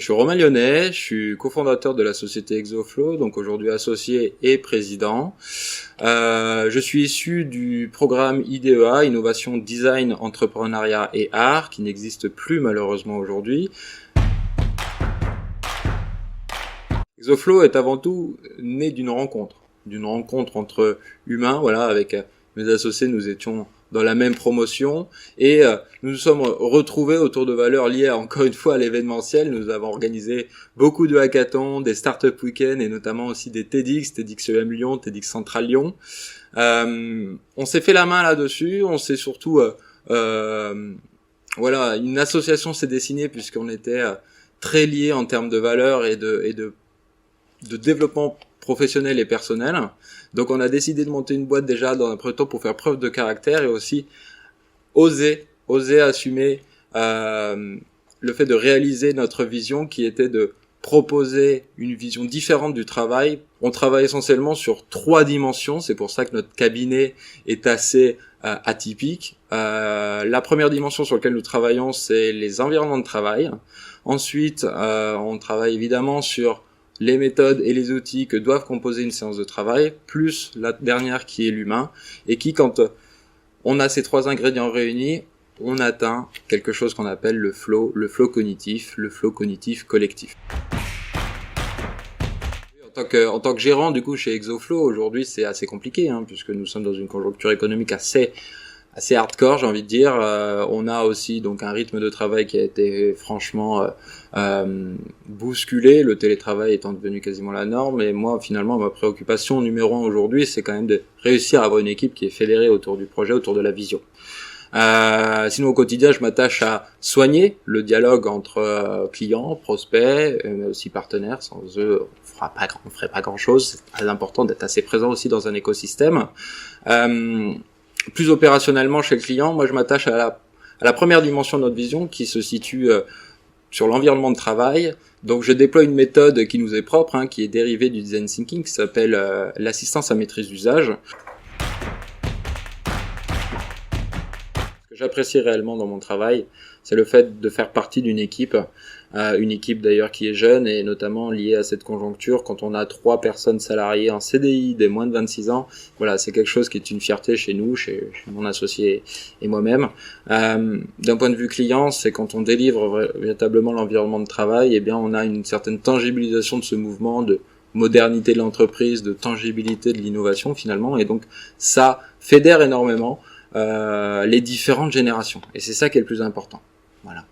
Je suis Romain Lyonnais, je suis cofondateur de la société Exoflow, donc aujourd'hui associé et président. Je suis issu du programme IDEA, Innovation, Design, Entrepreneuriat et Art, qui n'existe plus malheureusement aujourd'hui. Exoflow est avant tout né d'une rencontre entre humains. Voilà, avec mes associés, nous étions dans la même promotion et nous nous sommes retrouvés autour de valeurs liées encore une fois à l'événementiel. Nous avons organisé beaucoup de hackathons, des startup week-ends et notamment aussi des TEDx EM Lyon, TEDx Central Lyon. On s'est fait la main là-dessus, on s'est surtout voilà, une association s'est dessinée puisqu'on était très liés en termes de valeurs et de développement professionnel et personnel. Donc on a décidé de monter une boîte déjà dans un premier temps pour faire preuve de caractère et aussi oser assumer le fait de réaliser notre vision qui était de proposer une vision différente du travail. On travaille essentiellement sur 3 dimensions, c'est pour ça que notre cabinet est assez atypique. La première dimension sur laquelle nous travaillons, c'est les environnements de travail. Ensuite, on travaille évidemment sur les méthodes et les outils que doivent composer une séance de travail, plus la dernière qui est l'humain, et qui, quand on a ces 3 ingrédients réunis, on atteint quelque chose qu'on appelle le flow cognitif collectif. En tant que gérant, du coup, chez Exoflow, aujourd'hui, c'est assez compliqué, puisque nous sommes dans une conjoncture économique assez hardcore, j'ai envie de dire. On a aussi donc un rythme de travail qui a été franchement bousculé, le télétravail étant devenu quasiment la norme. Et moi, finalement, ma préoccupation numéro 1 aujourd'hui, c'est quand même de réussir à avoir une équipe qui est fédérée autour du projet, autour de la vision. Sinon, au quotidien, je m'attache à soigner le dialogue entre clients, prospects, mais aussi partenaires. Sans eux, on ferait pas grand-chose. C'est très important d'être assez présent aussi dans un écosystème. Plus opérationnellement chez le client, moi je m'attache à la première dimension de notre vision qui se situe sur l'environnement de travail. Donc je déploie une méthode qui nous est propre, qui est dérivée du design thinking, qui s'appelle l'assistance à maîtrise d'usage. Ce que j'apprécie réellement dans mon travail, c'est le fait de faire partie d'une équipe, d'ailleurs qui est jeune et notamment liée à cette conjoncture. Quand on a 3 personnes salariées en CDI des moins de 26 ans, voilà, c'est quelque chose qui est une fierté chez nous, chez mon associé et moi-même. D'un point de vue client, c'est quand on délivre véritablement l'environnement de travail, eh bien on a une certaine tangibilisation de ce mouvement de modernité de l'entreprise, de tangibilité de l'innovation finalement, et donc ça fédère énormément les différentes générations. Et c'est ça qui est le plus important. Voilà.